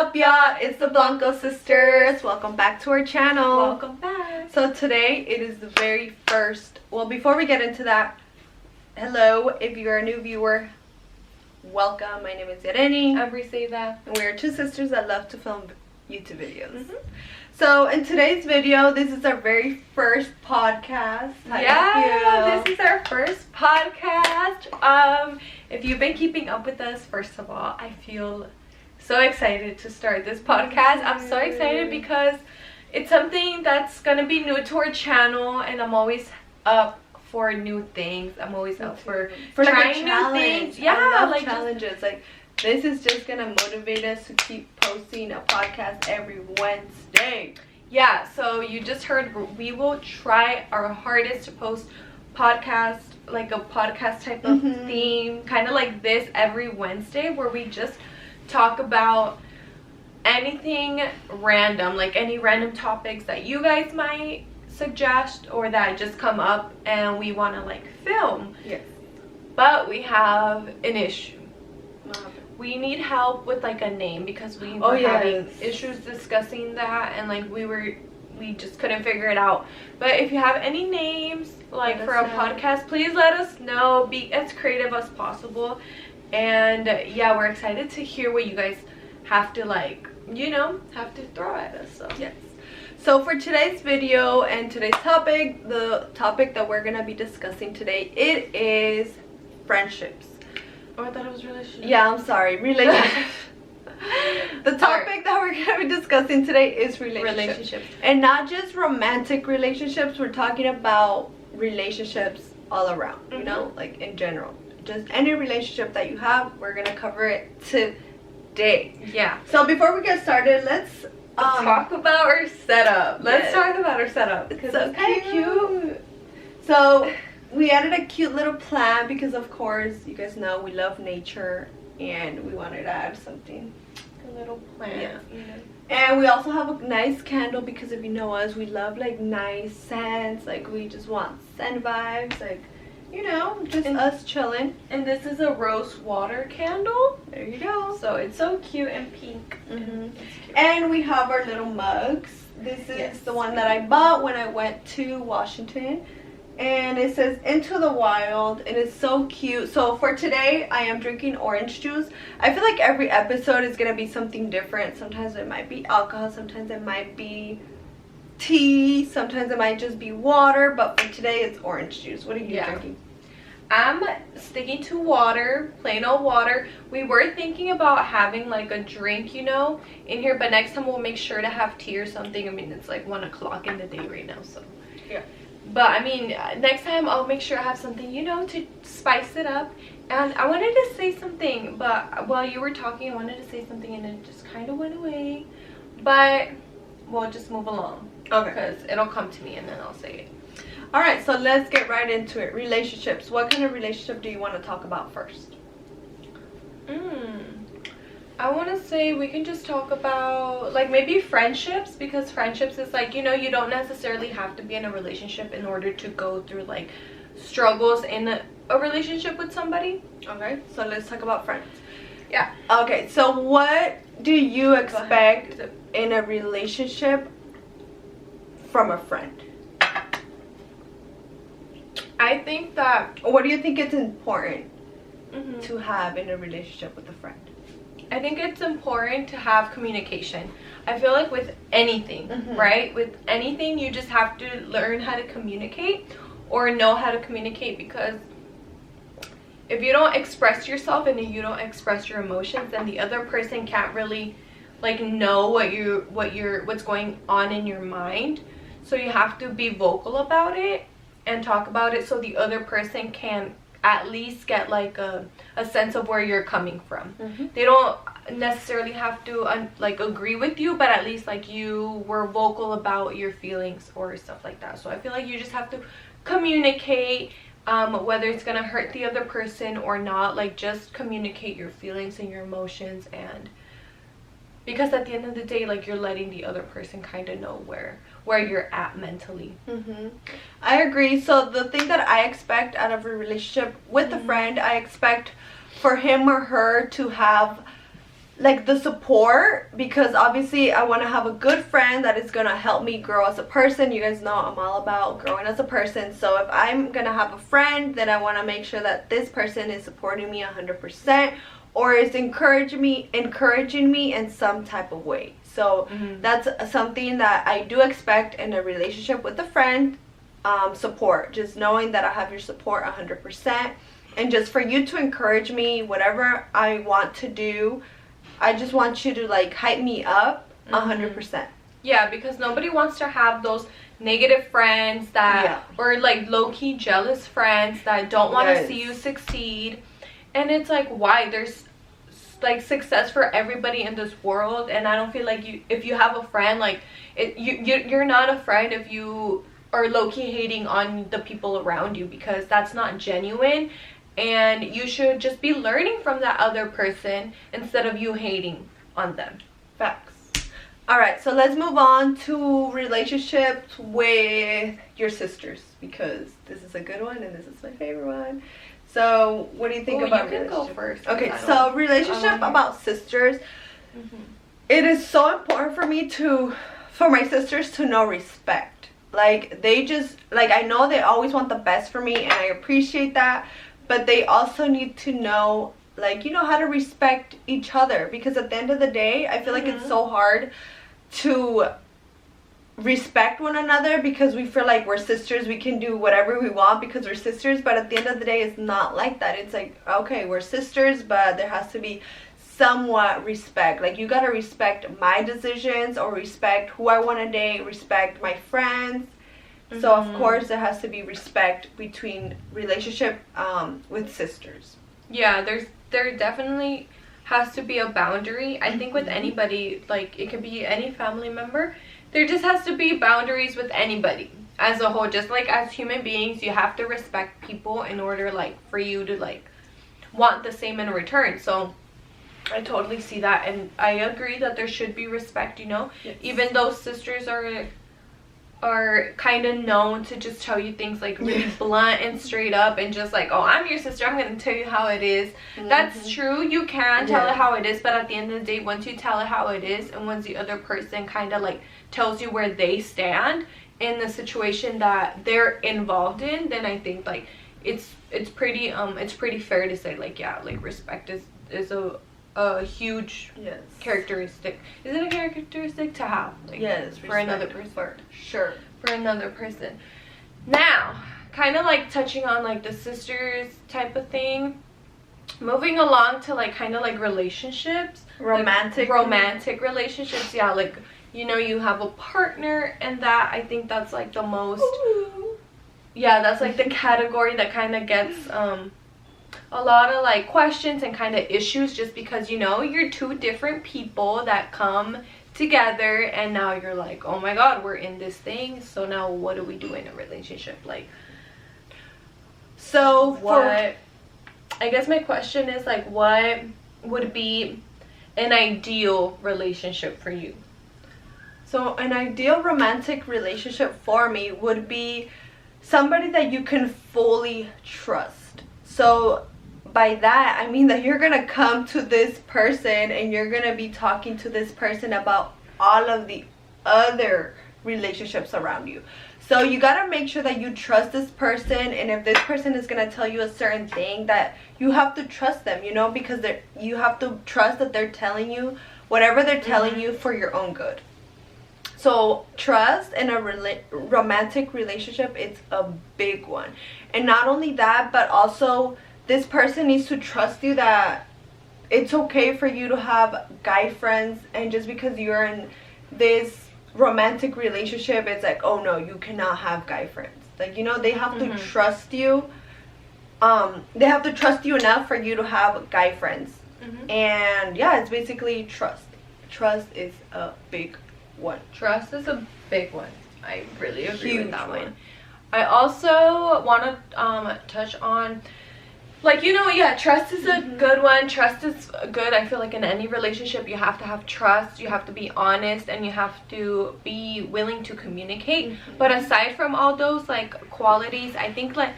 up, y'all? It's the Blanco sisters. Welcome back to our channel. Welcome back. So today it is the very first, well, before we get into that, hello, if you're a new viewer, welcome. My name is Irene. I'm Briseida. And we are two sisters that love to film YouTube videos. So in today's video, this is our very first podcast. This is our first podcast. If you've been keeping up with us, first of all, I feel so excited to start this podcast. I'm so excited because it's something that's gonna be new to our channel, and I'm always up for new things. I'm always up for trying new things. I love challenges. Like, this is just gonna motivate us to keep posting a podcast every Wednesday. Yeah, so you just heard, we will try our hardest to post podcast, like a podcast type of theme, kind of like this every Wednesday, where we just talk about anything random, like any random topics that you guys might suggest or that just come up and we want to like film. Yes. But we have an issue. We need help with like a name, because we were having issues discussing that, and like we just couldn't figure it out. But if you have any names like for a podcast, please let us know. Be as creative as possible. And yeah, we're excited to hear what you guys have to, like, you know, have to throw at us. So yes. So for today's video and today's topic, the topic that we're gonna be discussing today, it is friendships. Oh, I thought it was relationships. Yeah, I'm sorry, relationships. The topic that we're gonna be discussing today is relationships. And not just romantic relationships. We're talking about relationships all around, you know, like in general. Just any relationship that you have, we're gonna cover it today. Yeah. So before we get started, let's talk about our setup. Let's talk about our setup, because so it's kind of cute. So we added a cute little plant because, of course, you guys know we love nature, and we wanted to add something. A little plant. Yeah. You know? And we also have a nice candle, because if you know us, we love like nice scents. Like, we just want scent vibes, like, you know, just us chilling. And this is a rose water candle. There you go. So it's so cute and pink. And we have our little mugs. This is the one that I bought when I went to Washington. And it says "Into the Wild," and it's so cute. So for today, I am drinking orange juice. I feel like every episode is gonna be something different. Sometimes it might be alcohol, sometimes it might be tea, sometimes it might just be water, but for today it's orange juice. What are you drinking? I'm sticking to water, plain old water. We were thinking about having like a drink, you know, in here, but next time we'll make sure to have tea or something. I mean, it's like 1 o'clock in the day right now, so yeah. But I mean, next time I'll make sure I have something, you know, to spice it up. And I wanted to say something, but while you were talking, I wanted to say something and it just kind of went away. But we'll just move along. Okay. Because it'll come to me and then I'll say it. Alright, so let's get right into it. Relationships. What kind of relationship do you want to talk about first? I want to say we can just talk about, like, maybe friendships, because friendships is like, you know, you don't necessarily have to be in a relationship in order to go through like struggles in a relationship with somebody. Okay, so let's talk about friends. Yeah. Okay, so what do you expect in a relationship from a friend? I think that, what do you think is important to have in a relationship with a friend? I think it's important to have communication. I feel like with anything, right? With anything, you just have to learn how to communicate or know how to communicate, because if you don't express yourself and if you don't express your emotions, then the other person can't really like know what's going on in your mind. So you have to be vocal about it and talk about it, so the other person can at least get like a sense of where you're coming from. They don't necessarily have to like agree with you, but at least like you were vocal about your feelings or stuff like that. So I feel like you just have to communicate, whether it's gonna hurt the other person or not. Like, just communicate your feelings and your emotions, and because at the end of the day, like, you're letting the other person kind of know where you're at mentally. I agree. So the thing that I expect out of a relationship with a friend, I expect for him or her to have like the support, because obviously I want to have a good friend that is gonna help me grow as a person. You guys know I'm all about growing as a person, so if I'm gonna have a friend, then I want to make sure that this person is supporting me 100% or is encouraging me in some type of way. So that's something that I do expect in a relationship with a friend. Support, just knowing that I have your support 100%, and just for you to encourage me whatever I want to do. I just want you to like hype me up 100%. Yeah, because nobody wants to have those negative friends that or like low-key jealous friends that don't want to see you succeed. And it's like, why? There's like success for everybody in this world, and I don't feel like if you have a friend, like you're not a friend if you are low-key hating on the people around you, because that's not genuine. And you should just be learning from that other person instead of you hating on them. Facts. All right, so let's move on to relationships with your sisters, because this is a good one and this is my favorite one. So what do you think about you can go first. Okay, so relationship about sisters. It is so important for my sisters to know respect. Like, they just, like, I know they always want the best for me, and I appreciate that. But they also need to know, like, you know, how to respect each other. Because at the end of the day, I feel like it's so hard to respect one another, because we feel like we're sisters. We can do whatever we want because we're sisters. But at the end of the day, it's not like that. It's like, okay, we're sisters, but there has to be somewhat respect. Like, you got to respect my decisions, or respect who I want to date, respect my friends. So of course there has to be respect between relationship with sisters. Yeah, there definitely has to be a boundary. I think with anybody, like, it could be any family member, there just has to be boundaries with anybody as a whole. Just like as human beings, you have to respect people in order, like, for you to like want the same in return. So I totally see that, and I agree that there should be respect, you know. Even though sisters are kind of known to just tell you things like really blunt and straight up, and just like, oh, I'm your sister, I'm going to tell you how it is. That's true, you can tell it how it is, but at the end of the day, once you tell it how it is, and once the other person kind of like tells you where they stand in the situation that they're involved in, then I think like it's pretty fair to say, like, yeah, like, respect is a huge characteristic. Is it a characteristic to have? Like, for another person. For another person. Now, kind of like touching on like the sisters type of thing. Moving along to like kind of like relationships. Romantic relationships. Yeah, like, you know, you have a partner, and that, I think that's like the most. Yeah, that's like the category that kind of gets a lot of like questions and kind of issues, just because, you know, you're two different people that come together, and now you're like, oh my god, we're in this thing, so now what do we do in a relationship? Like, so what, I guess my question is like, what would be an ideal relationship for you? So an ideal romantic relationship for me would be somebody that you can fully trust. So by that, I mean that you're gonna come to this person and you're gonna be talking to this person about all of the other relationships around you. So you gotta make sure that you trust this person, and if this person is gonna tell you a certain thing, that you have to trust them, you know, because you have to trust that they're telling you whatever they're telling you for your own good. So trust in a romantic relationship, it's a big one. And not only that, but also this person needs to trust you that it's okay for you to have guy friends, and just because you're in this romantic relationship, it's like, oh no, you cannot have guy friends. Like, you know, they have to trust you. They have to trust you enough for you to have guy friends. And yeah, it's basically trust. Trust is a big one. Trust is a big one. I really agree with that one. I also want to touch on, like, you know, yeah, trust is a good one. Trust is good. I feel like in any relationship, you have to have trust, you have to be honest, and you have to be willing to communicate. But aside from all those like qualities, I think like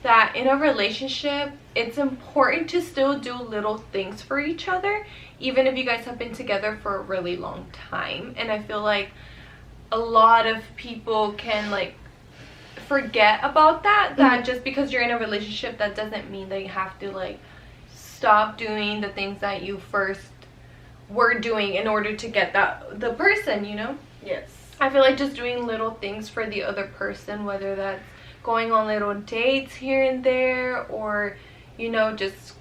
that in a relationship, it's important to still do little things for each other, even if you guys have been together for a really long time. And I feel like a lot of people can like forget about that just because you're in a relationship, that doesn't mean that you have to like stop doing the things that you first were doing in order to get the person, you know? Yes. I feel like just doing little things for the other person, whether that's going on little dates here and there, or, you know, just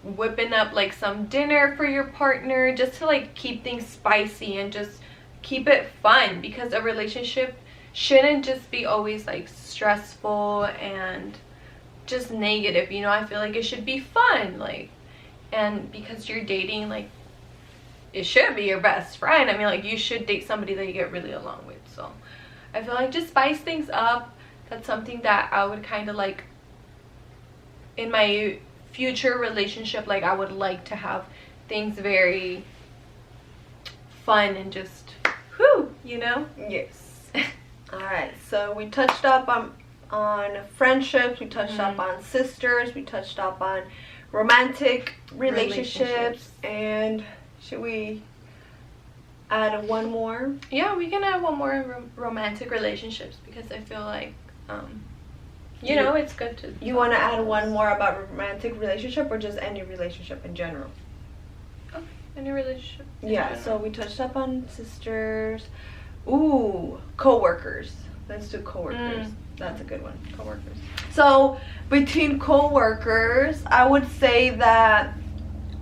whipping up like some dinner for your partner, just to like keep things spicy and just keep it fun, because a relationship shouldn't just be always like stressful and just negative, you know? I feel like it should be fun, like, and because you're dating, like, it should be your best friend. I mean, like, you should date somebody that you get really along with. So I feel like just spice things up. That's something that I would kind of like in my future relationship. Like, I would like to have things very fun and just whew, you know? Yes. All right, so we touched up on friendships, we touched up on sisters, we touched up on romantic relationships. And should we add one more? Yeah, we can add one more, romantic relationships, because I feel like you know, it's good to. You want to add one more about romantic relationship, or just any relationship in general? Okay, any relationship. Yeah, so we touched up on sisters. Ooh, co-workers. Let's do co-workers. That's a good one. Co-workers. So between co-workers, I would say that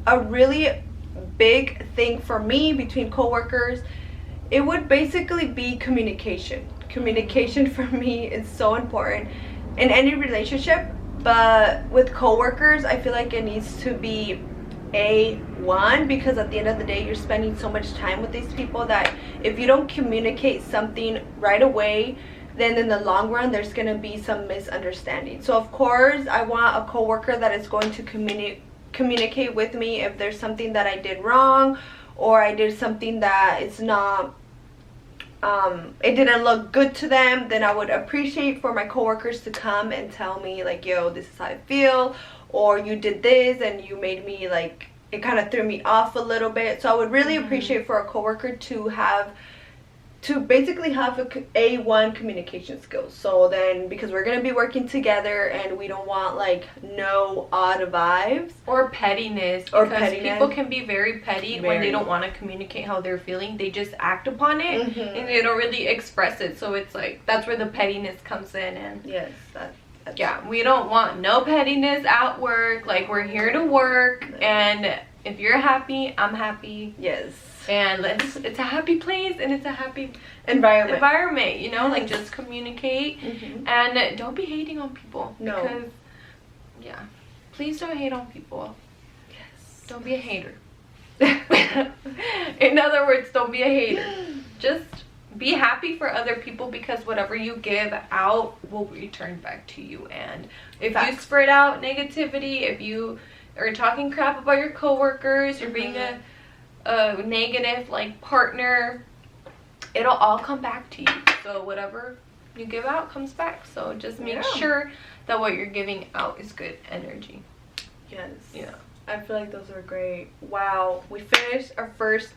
a really big thing for me between co-workers, it would basically be communication. Communication for me is so important in any relationship, but with co-workers, I feel like it needs to be A1, because at the end of the day, you're spending so much time with these people that if you don't communicate something right away, then in the long run there's going to be some misunderstanding. So of course I want a coworker that is going to communicate with me if there's something that I did wrong, or I did something that is not it didn't look good to them. Then I would appreciate for my coworkers to come and tell me like, yo, this is how I feel, or you did this and you made me like, it kind of threw me off a little bit. So I would really appreciate for a coworker to basically have A1 communication skills. So then, because we're gonna be working together and we don't want like no odd vibes or pettiness, because people can be very petty when they don't want to communicate how they're feeling. They just act upon it and they don't really express it. So it's like, that's where the pettiness comes in. And yes, yeah, we don't want no pettiness at work. Like, we're here to work, and if you're happy, I'm happy. Yes. And it's a happy place, and it's a happy environment, you know? Like, just communicate and don't be hating on people. No. Because, yeah, please don't hate on people. Yes. Don't be a hater. In other words, don't be a hater. Just be happy for other people, because whatever you give out will return back to you. And if you spread out negativity, if you are talking crap about your coworkers, you're being a negative like partner, it'll all come back to you. So whatever you give out comes back. So just make sure that what you're giving out is good energy. Yes. Yeah. I feel like those are great. Wow, we finished our first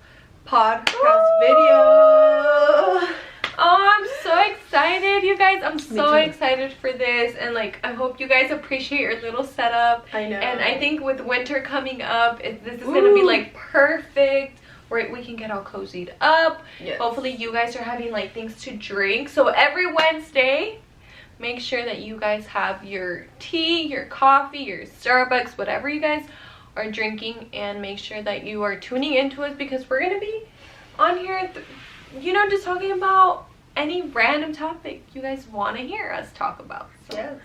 podcast video. Oh, I'm so excited, you guys. I'm so excited for this, and like, I hope you guys appreciate your little setup. I know. And I think with winter coming up, this is gonna be like perfect, where we can get all cozied up. Yes. Hopefully you guys are having like things to drink. So every Wednesday, make sure that you guys have your tea, your coffee, your Starbucks, whatever you guys are drinking, and make sure that you are tuning into us, because we're gonna be on here you know, just talking about any random topic you guys want to hear us talk about. So yes.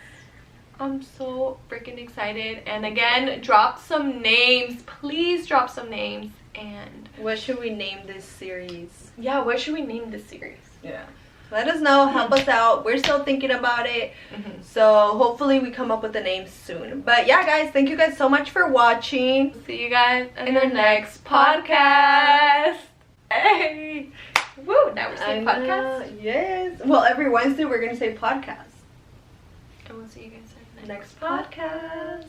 I'm so freaking excited. And again, drop some names. Please drop some names. And what should we name this series? Yeah, what should we name this series? Yeah. Let us know. Help us out. We're still thinking about it. So hopefully we come up with a name soon. But yeah, guys, thank you guys so much for watching. See you guys in the next podcast. Hey. Woo, now we're saying podcast? Yes. Well, every Wednesday we're going to say podcast. And we'll see you guys in the next next podcast.